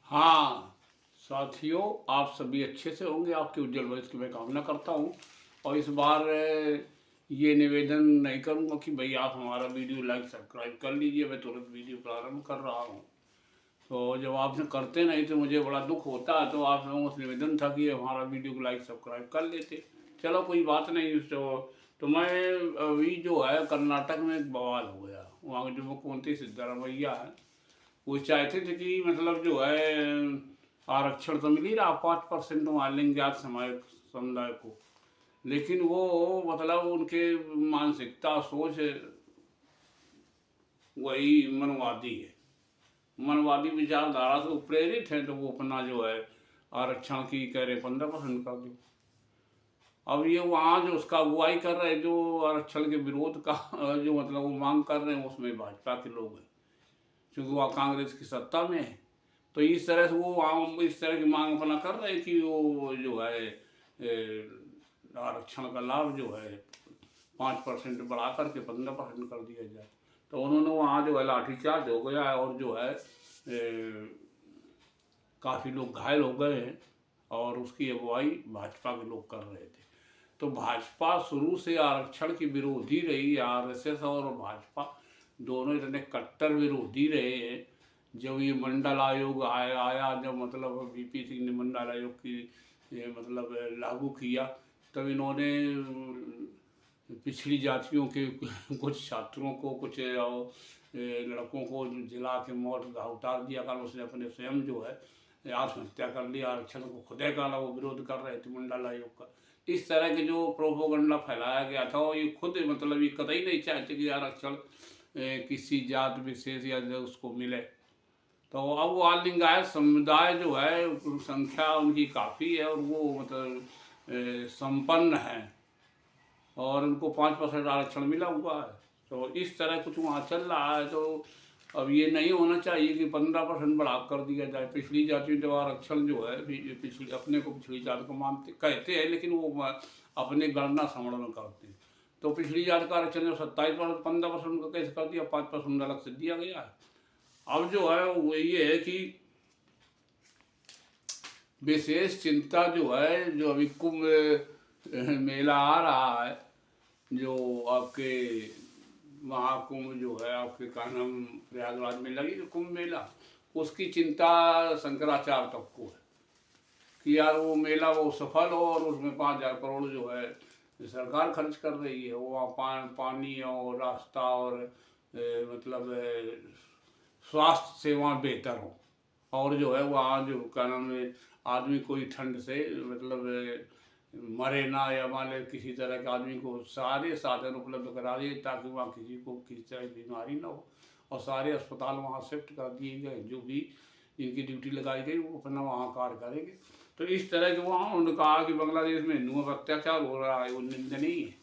हाँ, साथियों, आप सभी अच्छे से होंगे, आपके उज्जवल भविष्य की मैं कामना करता हूँ। और इस बार ये निवेदन नहीं करूँगा कि भाई आप हमारा वीडियो लाइक सब्सक्राइब कर लीजिए, मैं तुरंत वीडियो प्रारंभ कर रहा हूँ। तो जब आप करते नहीं तो मुझे बड़ा दुख होता है, तो आप लोगों से निवेदन था कि हमारा वीडियो को लाइक सब्सक्राइब कर लेते। चलो कोई बात नहीं। तो मैं अभी जो है कर्नाटक में एक बवाल हो गया। वहाँ के जो मुख्यमंत्री सिद्धरामैया है, वो चाहते थे कि मतलब जो है आरक्षण तो मिल ही रहा 5% वहाँ लिंग जात समुदाय को, लेकिन वो मतलब उनके मानसिकता सोच वही मनवादी है, मनवादी विचारधारा से वो प्रेरित है। तो वो अपना जो है आरक्षण की कह रहे 15% कर दो। अब ये वहाँ जो उसका अगुवाई कर रहे हैं, जो आरक्षण के विरोध का जो मतलब वो मांग कर रहे हैं, उसमें भाजपा के लोग हैं, क्योंकि वहाँ कांग्रेस की सत्ता में है। तो इस तरह से वो वहाँ इस तरह की मांग अपना कर रहे हैं कि वो जो है आरक्षण का लाभ जो है 5% बढ़ा करके 15% कर दिया जाए। तो उन्होंने वहाँ जो है लाठीचार्ज हो गया है, और जो है काफ़ी लोग घायल हो गए हैं, और उसकी अगुवाई भाजपा के लोग कर रहे थे। तो भाजपा शुरू से आरक्षण की विरोधी रही। आरएसएस और भाजपा दोनों इतने कट्टर विरोधी रहे हैं। जब ये मंडल आयोग आया, जब मतलब वीपी सिंह ने मंडल आयोग की मतलब लागू किया, तब इन्होंने पिछड़ी जातियों के कुछ छात्रों को, कुछ लड़कों को जिला के मौत का उतार दिया, कारण उसने अपने स्वयं जो है आत्महत्या कर लिया। आरक्षण को खुदे का वो विरोध कर रहे थे मंडल आयोग का। इस तरह के जो प्रोपोगंडा फैलाया गया था, और ये खुद मतलब ये कतई नहीं चाहते कि आरक्षण किसी जात विशेष या उसको मिले। तो अब वो लिंगायत समुदाय जो है संख्या उनकी काफ़ी है, और वो मतलब संपन्न है, और उनको 5% आरक्षण मिला हुआ है। तो इस तरह कुछ वहाँ चल रहा है। तो अब ये नहीं होना चाहिए कि 15% बढ़ा कर दिया जाए। पिछड़ी जाति जब आरक्षण जो है पिछड़ी अपने को पिछड़ी जाति को मानते कहते हैं, लेकिन वो अपने गणना समण करते हैं। तो पिछड़ी जाति का आरक्षण जब 27% 15% का कैसे कर दिया, 5% अलग से दिया गया है। अब जो है वो ये है कि विशेष चिंता जो है, जो अभी कुंभ मेला आ रहा है, जो आपके महाकुंभ जो है आपके कान्हा प्रयागराज में लगी जो कुंभ मेला, उसकी चिंता शंकराचार्य तक को है कि यार वो मेला वो सफल हो, और उसमें 5,000 करोड़ जो है सरकार खर्च कर रही है, वो पानी और रास्ता और मतलब स्वास्थ्य सेवाएं बेहतर हो, और जो है वहाँ जो क्या नाम है आदमी कोई ठंड से मतलब मरे ना, या मान ले किसी तरह के आदमी को सारे साधन उपलब्ध करा दिए ताकि वहाँ किसी को किसी तरह की बीमारी ना हो, और सारे अस्पताल वहाँ शिफ्ट कर दिए गए। जो भी जिनकी ड्यूटी लगाई गई वो अपना वहाँ कार्य करेंगे। तो इस तरह के वहाँ उन्होंने कहा कि बांग्लादेश में हिंदुओं पर अत्याचार हो रहा है, वो निंदनीय है।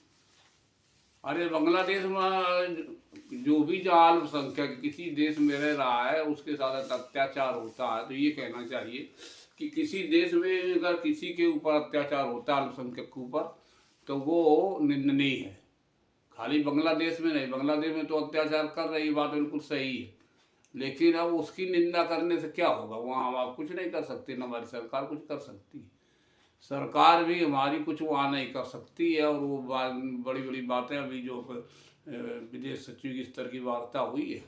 अरे बांग्लादेश में जो भी जो अल्पसंख्यक किसी देश में रह रहा है उसके साथ अत्याचार होता है, तो ये कहना चाहिए कि किसी देश में अगर किसी के ऊपर अत्याचार होता है अल्पसंख्यक के ऊपर, तो वो निंदनीय है। खाली बांग्लादेश में नहीं, बांग्लादेश में तो अत्याचार कर रही, बात बिल्कुल सही है, लेकिन अब उसकी निंदा करने से क्या होगा? वहाँ हम आप कुछ नहीं कर सकते, न हमारी सरकार कुछ कर सकती है। सरकार भी हमारी कुछ वहाँ नहीं कर सकती है। और वो बड़ी बड़ी बातें अभी जो विदेश सचिव की स्तर की वार्ता हुई है,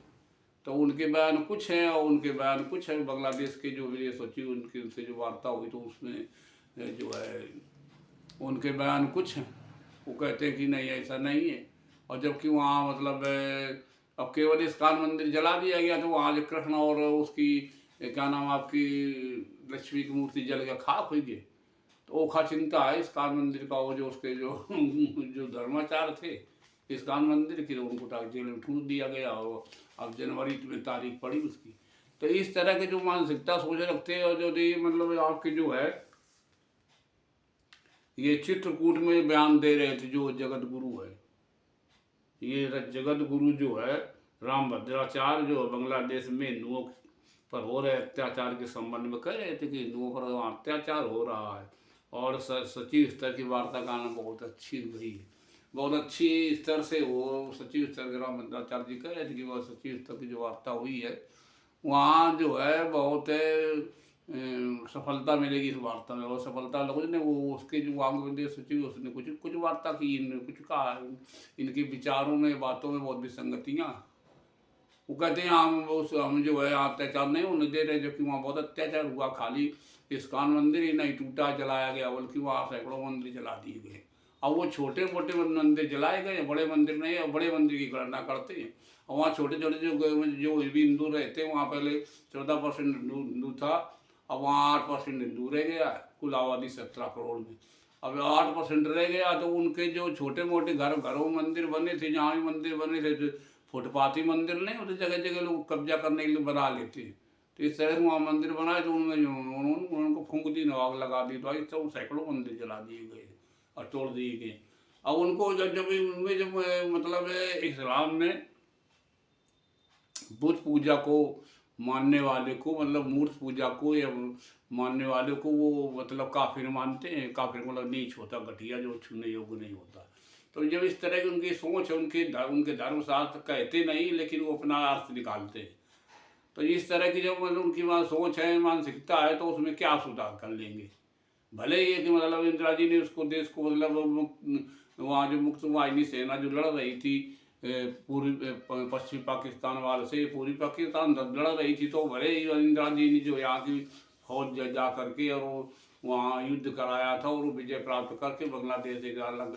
तो उनके बयान कुछ हैं और उनके बयान कुछ है। बांग्लादेश के जो विदेश सचिव उनके उनसे जो वार्ता हुई, तो उसमें जो है उनके बयान कुछ हैं। वो कहते हैं कि नहीं ऐसा नहीं है। और जबकि वहाँ मतलब अब केवल इस्कान मंदिर जला दिया गया, तो वहाँ जो कृष्ण और उसकी क्या नाम आपकी लक्ष्मी की मूर्ति जल गया, खाक हुई गई। तो ओखा चिंता है इस्कान मंदिर का, वो जो उसके जो जो धर्माचार्य थे इस्कान मंदिर के, उनको जेल में ठूस दिया गया, और अब जनवरी में तारीख पड़ी उसकी। तो इस तरह के जो मानसिकता सोच रखते हैं, और जो मतलब आपके जो है ये चित्रकूट में बयान दे रहे थे जो जगत गुरु है, ये जगत गुरु जो है रामभद्राचार्य, जो बांग्लादेश में हिंदुओं पर हो रहे अत्याचार के संबंध में कह रहे थे कि हिंदुओं पर अत्याचार हो रहा है। और सचिव स्तर की वार्ता का आना बहुत अच्छी हुई है, बहुत अच्छी स्तर से वो सचिव स्तर के रामभद्राचार्य जी कह रहे थे कि वह सचिव स्तर की जो वार्ता हुई है, वहाँ जो है बहुत सफलता मिलेगी इस वार्ता में। और सफलता लोगों ने वो उसके जो वहाँ के विदेश सचिव उसने कुछ कुछ वार्ता की, इनने कुछ कहा, इनके विचारों में बातों में बहुत विसंगतियाँ। वो कहते हैं हम जो है अत्याचार नहीं होने दे रहे, जबकि वहाँ बहुत अत्याचार हुआ। खाली इस्कॉन मंदिर ही नहीं टूटा जलाया गया, बल्कि वहाँ सैकड़ों मंदिर जला दिए गए। अब वो छोटे मोटे मंदिर जलाए गए, बड़े मंदिर नहीं। अब बड़े मंदिर की गणना करते हैं, और वहाँ छोटे छोटे जो भी हिंदू रहते हैं, वहाँ पहले 14% हिंदू था, अब वहाँ 8% हिंदू रह गया, कुल आबादी 17 करोड़ में। अब 8% रह गया, तो उनके जो छोटे मोटे घरों मंदिर बने थे, जहाँ भी मंदिर बने थे, फुटपाथी मंदिर नहीं होते, जगह जगह लोग कब्जा करने के लिए बना लेते हैं। तो इस तरह से वहाँ मंदिर बनाए, तो उन्होंने उनको फूंक दी, आग लगा दी, तो इस तरह सैकड़ों मंदिर जला दिए गए और तोड़ दिए गए। अब उनको जब उनमें जब मतलब इस्लाम में बुत पूजा को मानने वाले को, मतलब मूर्त पूजा को या मानने वाले को, वो मतलब काफिर मानते हैं। काफिर मतलब नीच होता, घटिया, जो छूने योग्य नहीं होता। तो जब इस तरह की उनकी सोच है, उनके धर्मशास्त्र कहते नहीं, लेकिन वो अपना अर्थ निकालते हैं। तो इस तरह की जब मतलब उनकी सोच है, मानसिकता है, तो उसमें क्या सुधार कर लेंगे। भले ही है कि मतलब इंदिरा जी ने उसको देश को मतलब वहाँ जो मुक्त वाहिनी सेना जो लड़ रही थी पूर्वी पश्चिमी पाकिस्तान वाले से, पूर्वी पाकिस्तान लड़ रही थी, तो भले ही इंदिरा जी ने जो यहाँ की फौज जा करके और वो वहाँ युद्ध कराया था, और वो विजय प्राप्त करके बांग्लादेश एक अलग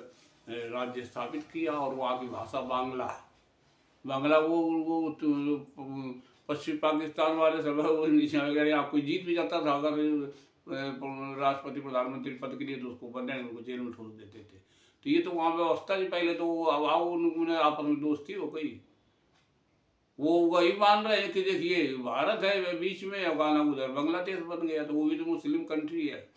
राज्य स्थापित किया। और वहाँ की भाषा बांग्ला है। बांग्ला वो पश्चिमी पाकिस्तान वाले सब वो अगर यहाँ कोई जीत भी जाता था, अगर राष्ट्रपति प्रधानमंत्री पद के लिए, तो उसको बनने उनको जेल में ठोक देते थे। तो ये तो वहाँ व्यवस्था थी पहले, तो अब उन्होंने आपस में दोस्ती हो गई। वो वही मान रहे हैं कि देखिए भारत है बीच में, अफगाना उधर बांग्लादेश बन गया, तो वो भी तो मुस्लिम कंट्री है।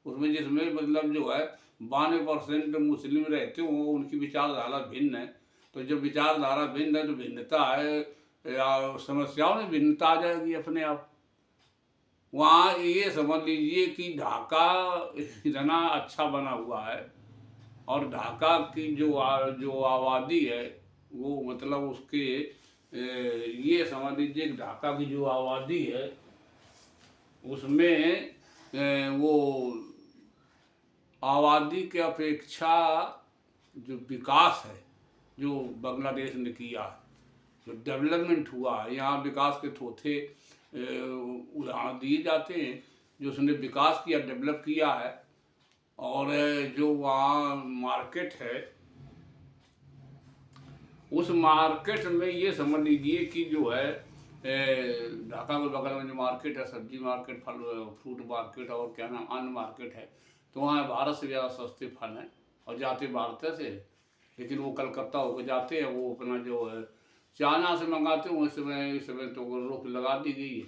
उसमें जिसमें मतलब जो है 92% मुस्लिम रहते हो, उनकी विचारधारा भिन्न है। तो जब विचारधारा भिन्न है, तो भिन्नता है, समस्याओं में भिन्नता आ जाएगी अपने आप। वहाँ ये समझ लीजिए कि ढाका इतना अच्छा बना हुआ है, और ढाका की जो आबादी है, वो मतलब उसके ये समझ लीजिए कि ढाका की जो आबादी है, उसमें वो आबादी के अपेक्षा जो विकास है, जो बांग्लादेश ने किया, जो डेवलपमेंट हुआ है, यहाँ विकास के थोथे उदाहरण दिए जाते हैं, जो उसने विकास किया, डेवलप किया है। और जो वहाँ मार्केट है, उस मार्केट में ये समझ लीजिए कि जो है ढाका के बगल में जो मार्केट है, सब्जी मार्केट, फल फ्रूट मार्केट, और क्या नाम अन्न मार्केट है, तो वहाँ भारत से ज़्यादा सस्ते फल हैं, और जाते भारत से, लेकिन वो कलकत्ता होकर जाते हैं, वो अपना जो है चाइना से मंगाते हैं। इस समय तो रोक लगा दी गई है।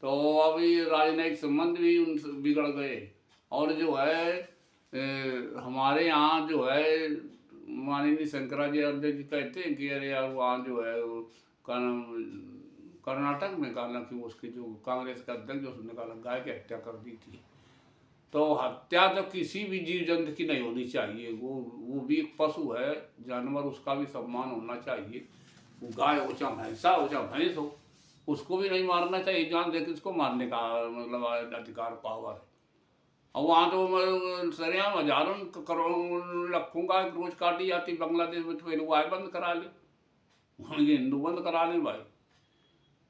तो अभी राजनयिक संबंध भी उनसे बिगड़ गए। और जो है हमारे यहाँ जो है माननीय शंकराचार्य जी कहते हैं कि अरे यार वहाँ जो है कर्नाटक में कहा कि उसके जो कांग्रेस का अध्यक्ष, उसने कहा गाय की हत्या कर दी थी। तो हत्या तो किसी भी जीव जंतु की नहीं होनी चाहिए। वो भी एक पशु है, जानवर, उसका भी सम्मान होना चाहिए। वो गाय हो चाहे भैंसा हो चाहे भैंस हो, उसको भी नहीं मारना चाहिए। जान दे के उसको मारने का मतलब अधिकार, पावर है। और वहाँ तो सरेआम हजारों करोड़ों लाखों गाय रोज काटी जाती बांग्लादेश में। तो फिर वो आए बंद करा ले, ये हिंदू बंद करा लें भाई।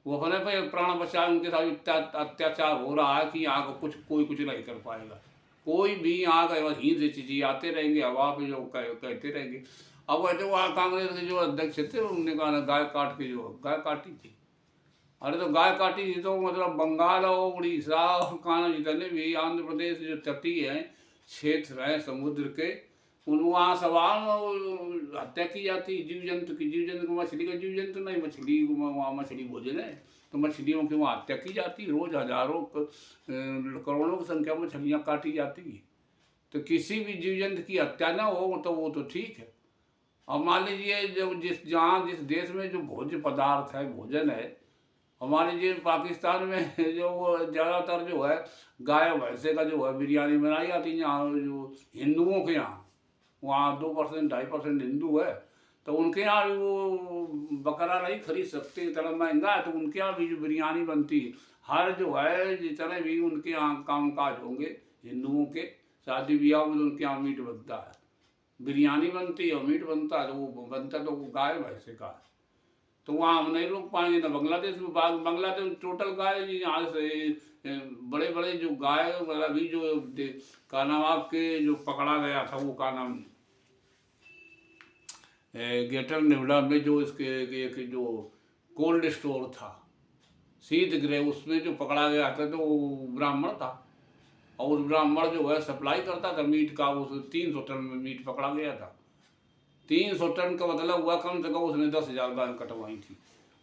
वो अपने पे प्राण बचाए, उनके साथ इतना अत्याचार हो रहा है कि यहाँ को कोई कुछ नहीं कर पाएगा। कोई भी यहाँ का हिंद से चिचियाते रहेंगे, हवा पे जो कहते रहेंगे। अब वैसे वहाँ कांग्रेस के जो अध्यक्ष थे, उन्होंने कहा गाय काट के जो गाय काटी थी। अरे तो गाय काटी थी तो मतलब बंगाल और उड़ीसा और काना जितने भी आंध्र प्रदेश जो तटीय हैं क्षेत्र हैं समुद्र के, उन वहाँ सवाल हत्या की जाती जीव जंतु की। जीव जंतु को मछली का जीव जंतु नहीं, मछली वहाँ मछली भोजन है, तो मछलियों की वहाँ हत्या की जाती। रोज हजारों करोड़ों की संख्या में मछलियाँ काटी जाती है। तो किसी भी जीव जंतु की हत्या ना हो तो वो तो ठीक है। अब मान लीजिए जब जिस देश में जो भोज्य पदार्थ है, भोजन है, हमारे जो पाकिस्तान में जो वो ज़्यादातर जो है गाय भैंसे का जो है बिरयानी बनाई जाती है। यहाँ जो हिंदुओं के यहाँ, वहाँ 2% 2.5% हिंदू है, तो उनके यहाँ भी वो बकरा नहीं खरीद सकते, इतना महंगा है। तो उनके यहाँ भी जो बिरयानी बनती है, हर जो है जितने भी उनके यहाँ काम काज होंगे हिंदुओं के, शादी ब्याह में उनके यहाँ मीट बनता है, बिरयानी बनती है और मीट बनता है, तो वो बनता तो वो गाय भैंसे का है। तो वहाँ हम नहीं रोक पाएंगे ना बांग्लादेश में। बांग्लादेश में टोटल गाय जी यहाँ से बड़े बड़े जो गाय मतलब अभी जो का नाम आपके जो पकड़ा गया था वो का नाम ग्रेटर नोएडा में जो इसके एक जो कोल्ड स्टोर था शीतगृह, उसमें जो पकड़ा गया था तो वो ब्राह्मण था, और उस ब्राह्मण जो है सप्लाई करता था मीट का, उस 300 टन में मीट पकड़ा गया था। 300 टन का मतलब हुआ कम से कम उसने 10,000 गाय कटवाई थी,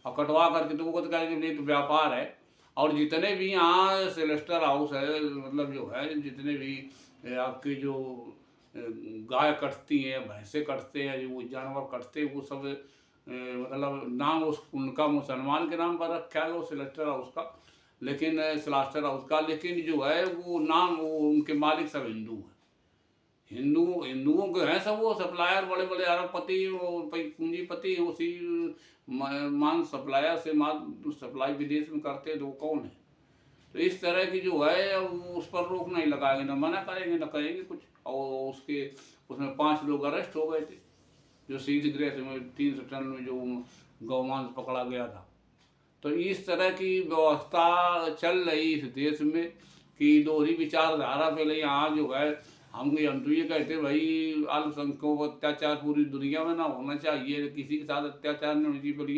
और कटवा करके तो वो तो कहेंगे तो व्यापार है। और जितने भी यहाँ सेलेस्टर हाउस है मतलब जो है जितने भी आपके जो गाय कटती हैं भैंसे कटते हैं जो वो जानवर कटते हैं वो सब मतलब नाम उस उनका मुसलमान के नाम पर रखा है वो सेलेस्टर हाउस का, लेकिन स्लास्टर हाउस का, लेकिन जो है वो नाम वो उनके मालिक सब हिंदू हैं। हिंदुओं के हैं सब, वो सप्लायर बड़े बड़े अरबपति पूंजीपति उसी मान सप्लायर से मान सप्लाई विदेश में करते हैं तो वो कौन है। तो इस तरह की जो है उस पर रोक नहीं लगाएंगे, ना मना करेंगे ना कहेंगे कुछ। और उसके उसमें 5 लोग अरेस्ट हो गए थे जो शीतगृह में 300 टन में जो गौमांस पकड़ा गया था। तो इस तरह की व्यवस्था चल रही इस देश में कि दोहरी विचारधारा पहले यहाँ जो है हम तो ये कहते भाई अल्पसंख्यकों को अत्याचार पूरी दुनिया में ना होना चाहिए, किसी के साथ अत्याचार नहीं होना चाहिए, पर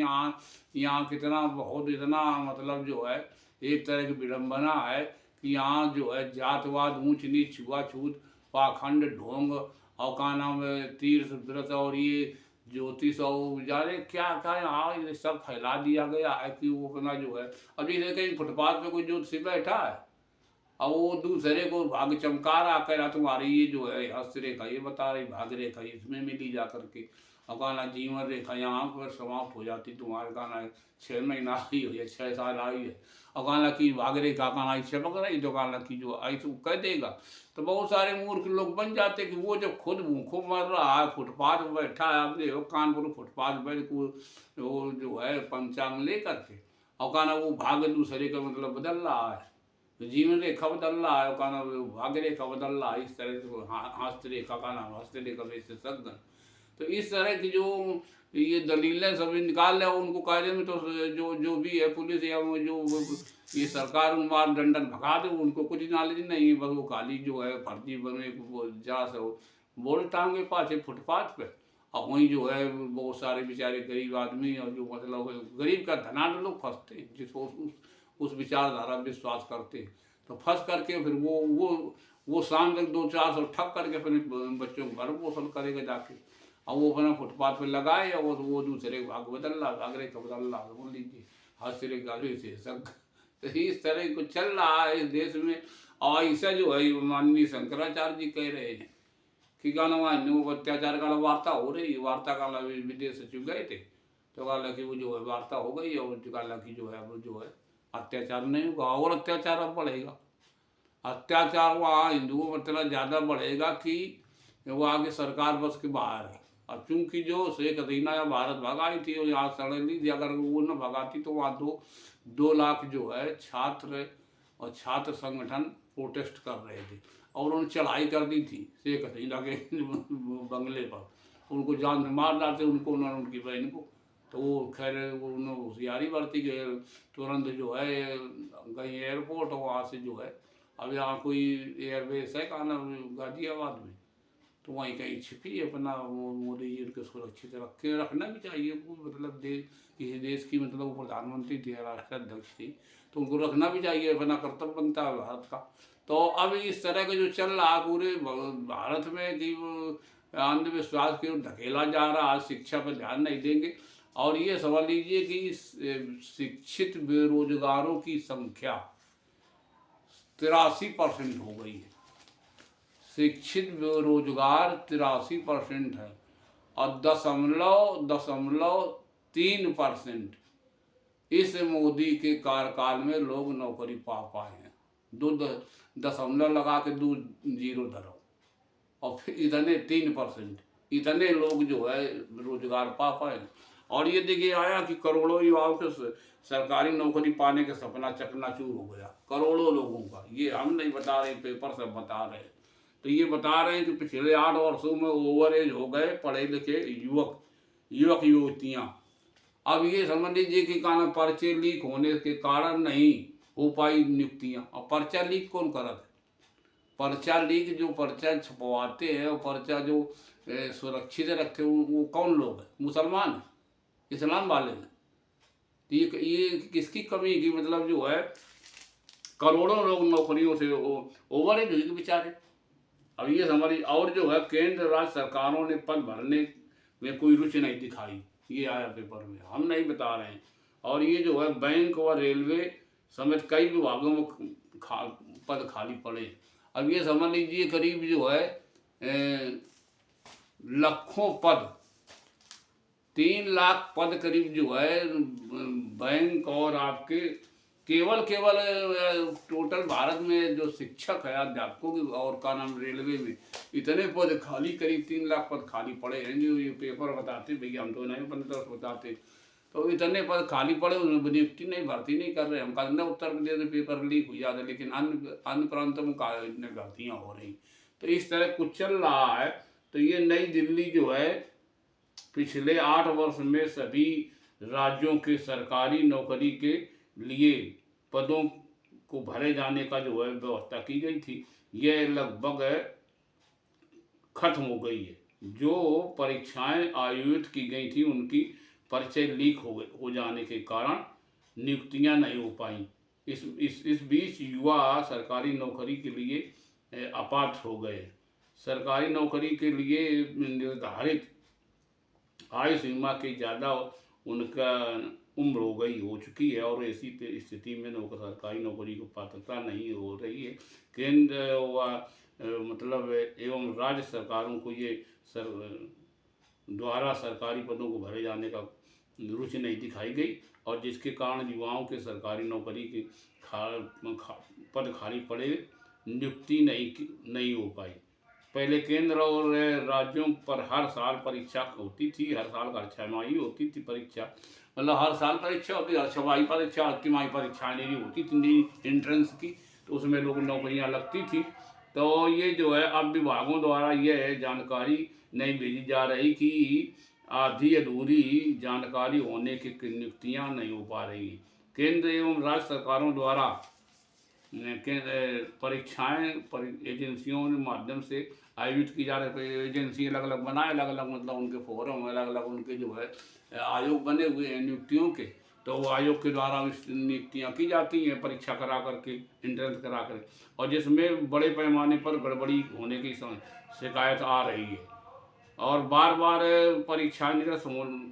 यहाँ कितना बहुत इतना मतलब जो है एक तरह की विडम्बना है कि यहाँ जो है जातवाद ऊंच नीच छुआछूत पाखंड ढोंग और का नाम है तीर्थ व्रत और ये ज्योतिष और जाने क्या क्या यहाँ ये सब फैला दिया गया है कि वो अपना जो है अभी कहीं फुटपाथ पे कोई ज्योतिषी बैठा है और वो दूसरे को भाग चमका रहा कह रहा तुम्हारी ये जो है हस्तरेखा ये बता रही भाग रेखा इसमें मिली जा करके, और कहना जीवन रेखा यहाँ पर समाप्त हो जाती तुम्हारे कहना 6 महीना आई हो या 6 साल आई है, और कहना की भाग रेखा कहना चपक रही तो कहना की जो आई तो कह देगा। तो बहुत सारे मूर्ख लोग बन जाते कि वो जब खुद भूखों मर रहा है फुटपाथ में बैठा है, आप देखो कानपुर फुटपाथ बैठ को वो जो है पंचांग ले करके और कहना वो भाग दूसरे का मतलब बदल रहा है, जीवन रेखा बदल रहा है का नाम भाग्य रेखा बदल रहा है, इस तरह से हस्तरेखा का नाम हस्तरेखा विशेषज्ञ। तो इस तरह की जो ये दलीलें सभी निकाल रहे उनको कायदे में तो जो भी है पुलिस या जो ये सरकार मार दंडन भगा दे उनको कुछ नॉलेज नहीं है, बस वो खाली जो है फर्जी बने वो जा सो बोल टांगे पाछे फुटपाथ पे, और वहीं जो है बहुत सारे बेचारे गरीब आदमी और जो मतलब गरीब का धनाढ़ लोग फंसते हैं जिसको उस विचारधारा विश्वास करते तो फंस करके फिर वो शाम तक 200-400 ठग करके फिर बच्चों को भरण पोषण करेगा जाके, और वो अपना फुटपाथ पे लगाए और वो दूसरे भाग बदल रहा भागरे का बदल रहा बोल लीजिए हाथ गाड़ी से सब। तो इस तरह को चल रहा है इस देश में। और ऐसा जो है माननीय शंकराचार्य जी कह रहे हैं कि गाना हिंदुओं अत्याचार का वार्ता हो रही है, वार्ता का विदेश सचिव गए थे तो कहा कि वो जो है वार्ता हो गई और कहा कि जो है वो जो है अत्याचार नहीं होगा और अत्याचार अब बढ़ेगा। अत्याचार वहाँ हिंदुओं पर इतना ज़्यादा बढ़ेगा कि वो आगे सरकार बस के बाहर है। अब चूंकि जो शेख हसीना या भारत भगाई थी और यहाँ सडनली थी, अगर वो न भगाती तो वहाँ 2 लाख जो है छात्र और छात्र संगठन प्रोटेस्ट कर रहे थे और उन्होंने चढ़ाई कर दी थी शेख हसीना के बंगले पर, उनको जान से मार डालते उनको उन्होंने उनकी बहन को। तो वो खैर उन्होंने होशियारी बरती गए तुरंत जो है गई एयरपोर्ट और वहाँ से जो है अब यहाँ कोई एयरबेस है कहा गाजियाबाद में, तो वहीं कहीं छिपी अपना मोदी जी उनके सुरक्षित रखना भी चाहिए। मतलब किसी देश की मतलब वो प्रधानमंत्री थी राष्ट्राध्यक्ष थी तो उनको रखना भी चाहिए, अपना कर्तव्य बनता है भारत का। तो अब इस तरह का जो चल रहा पूरे भारत में कि अंधविश्वास की ओर धकेला जा रहा है, शिक्षा पर ध्यान नहीं देंगे। और ये समझ लीजिए कि शिक्षित बेरोजगारों की संख्या 83% हो गई है, शिक्षित बेरोजगार 83% है और 0.3% इस मोदी के कार्यकाल में लोग नौकरी पा पाए हैं। 2 दशमलव लगा के 2 जीरो धरो और फिर इतने 3% इतने लोग जो है रोजगार पा पाए। और ये देखिए आया कि करोड़ों युवाओं के सरकारी नौकरी पाने का सपना चकनाचूर हो गया, करोड़ों लोगों का। ये हम नहीं बता रहे, पेपर सब बता रहे हैं। तो ये बता रहे हैं कि पिछले 8 वर्षों में ओवर एज हो गए पढ़े लिखे युवक युवतियाँ। अब ये समझ लीजिए कि कारण पर्चे लीक होने के कारण नहीं हो पाई नियुक्तियाँ। और पर्चा लीक कौन करत है? पर्चा लीक जो पर्चा छपवाते हैं और पर्चा जो सुरक्षित रखते हैं वो कौन लोग हैं? मुसलमान हैं, इस्लाम वाले हैं। तो ये किसकी कमी की मतलब जो है करोड़ों लोग नौकरियों से ओवर एज हुई बेचारे। अब ये समझिए, और जो है केंद्र राज्य सरकारों ने पद भरने में कोई रुचि नहीं दिखाई, ये आया पेपर में, हम नहीं बता रहे हैं। और ये जो है बैंक व रेलवे समेत कई विभागों में पद खाली पड़े। अब ये समझ लीजिए करीब जो है लाखों पद, 3 लाख पद करीब जो है बैंक और आपके केवल टोटल भारत में जो शिक्षक है अध्यापकों की और का नाम रेलवे में इतने पद खाली, करीब 3 लाख पद खाली पड़े हैं। जो ये पेपर बताते भैया, हम तो नहीं बताते। तो इतने पद खाली पड़े, उन्हें नियुक्ति नहीं, भर्ती नहीं कर रहे। हम कहते हैं उत्तर प्रदेश में पेपर लीक हो जाते, लेकिन अन्य प्रांतों में भर्तियाँ हो रही। तो इस तरह कुछ चल रहा है। तो ये नई दिल्ली जो है पिछले 8 वर्ष में सभी राज्यों के सरकारी नौकरी के लिए पदों को भरे जाने का जो है व्यवस्था की गई थी, यह लगभग खत्म हो गई है। जो परीक्षाएं आयोजित की गई थी उनकी पर्चे लीक हो जाने के कारण नियुक्तियां नहीं हो पाई। इस बीच युवा सरकारी नौकरी के लिए अपात्र हो गए। सरकारी नौकरी के लिए निर्धारित आयु सीमा के ज़्यादा उनका उम्र हो चुकी है और ऐसी स्थिति में सरकारी नौकरी को पात्रता नहीं हो रही है। केंद्र व मतलब एवं राज्य सरकारों को ये द्वारा सरकारी पदों को भरे जाने का रुचि नहीं दिखाई गई, और जिसके कारण युवाओं के सरकारी नौकरी के पद खाली पड़े, नियुक्ति नहीं हो पाई। पहले केंद्र और राज्यों पर हर साल परीक्षा होती थी, हर साल हर छमाही होती थी परीक्षा, मतलब हर साल परीक्षा होती, हर छमाही परीक्षा, हर तिमाही परीक्षाएँ नहीं होती थी एंट्रेंस की, तो उसमें लोग नौकरियां लगती थी। तो ये जो है अब विभागों द्वारा यह जानकारी नहीं भेजी जा रही कि आधी अधूरी जानकारी होने की नियुक्तियां नहीं हो पा रही। केंद्र एवं राज्य सरकारों द्वारा परीक्षाएं एजेंसियों के माध्यम से आयोजित की जा रही। एजेंसी अलग अलग बनाए, अलग अलग मतलब उनके फोरम, अलग अलग उनके जो है आयोग बने हुए हैं नियुक्तियों के। तो वो आयोग के द्वारा नियुक्तियाँ की जाती हैं परीक्षा करा करके, एंट्रेंस करा कर, और जिसमें बड़े पैमाने पर गड़बड़ी होने की शिकायत आ रही है और बार बार परीक्षाएं निरस्त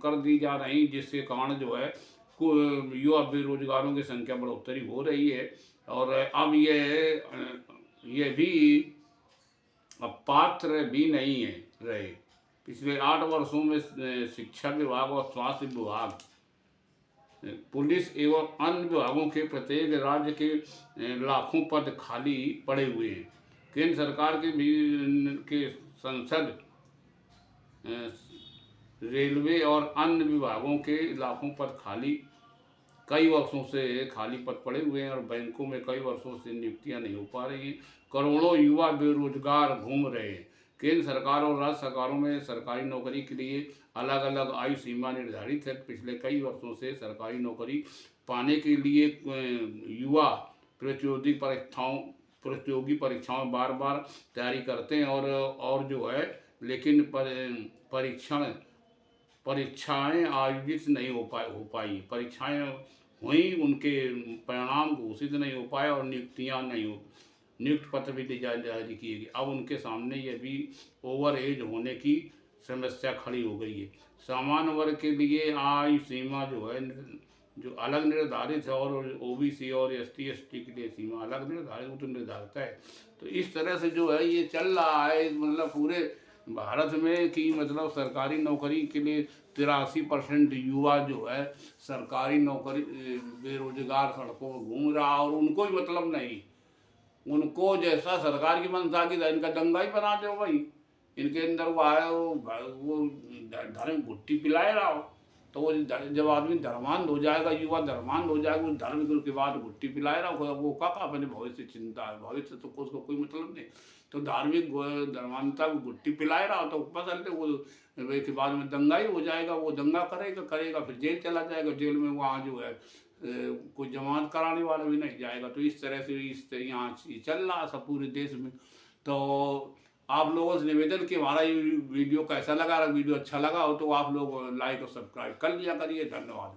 कर दी जा रही, जिसके कारण जो है युवा बेरोजगारों की संख्या बढ़ोतरी हो रही है। और अब ये भी अब पात्र भी नहीं है रहे। पिछले 8 वर्षों में शिक्षा विभाग और स्वास्थ्य विभाग, पुलिस एवं अन्य विभागों के प्रत्येक राज्य के लाखों पद खाली पड़े हुए हैं। केंद्र सरकार के संसद, रेलवे और अन्य विभागों के लाखों पद कई वर्षों से खाली पद पड़े हुए हैं और बैंकों में कई वर्षों से नियुक्तियां नहीं हो पा रही हैं। करोड़ों युवा बेरोजगार घूम रहे हैं। केंद्र सरकार और राज्य सरकारों में सरकारी नौकरी के लिए अलग अलग आयु सीमा निर्धारित है। पिछले कई वर्षों से सरकारी नौकरी पाने के लिए युवा प्रतियोगी परीक्षाओं बार बार तैयारी करते हैं और जो है लेकिन परीक्षाएं आयोजित नहीं हो पाई। परीक्षाएं हुई, उनके परिणाम घोषित नहीं हो पाए और नियुक्त पत्र भी जारी किए गए। अब उनके सामने ये भी ओवर एज होने की समस्या खड़ी हो गई है। सामान्य वर्ग के लिए आयु सीमा जो है जो अलग निर्धारित है और ओबीसी और एसटी के लिए सीमा अलग निर्धारित है। तो इस तरह से जो है ये चल रहा है, मतलब पूरे भारत में कि मतलब सरकारी नौकरी के लिए 83% युवा जो है सरकारी नौकरी बेरोजगार सड़कों में घूम रहा और उनको ही मतलब नहीं। उनको जैसा सरकार की मंशा की इनका दंगा ही बना दो भाई, इनके अंदर वो आए वो धर्म घुट्टी पिलाए रहा हो। तो वो जब आदमी धर्मांध हो जाएगा, युवा धर्मांध हो जाएगा, उस धर्म गुरु के बाद घुट्टी पिलाए रहा, वो का अपने भविष्य चिंता है, भविष्य तो उसको कोई मतलब नहीं। तो धार्मिक धर्मांधता को घुट्टी पिलाए रहा तो बदलते वो के बाद में दंगा ही हो जाएगा, वो दंगा करेगा फिर जेल चला जाएगा, जेल में वहाँ जो है कोई जमानत कराने वाला भी नहीं जाएगा। तो इस तरह से यहाँ चल रहा सब पूरे देश में। तो आप लोगों से निवेदन कि हमारा ये वीडियो कैसा लगा, वीडियो अच्छा लगा हो तो आप लोग लाइक और सब्सक्राइब कर लिया करिए। धन्यवाद।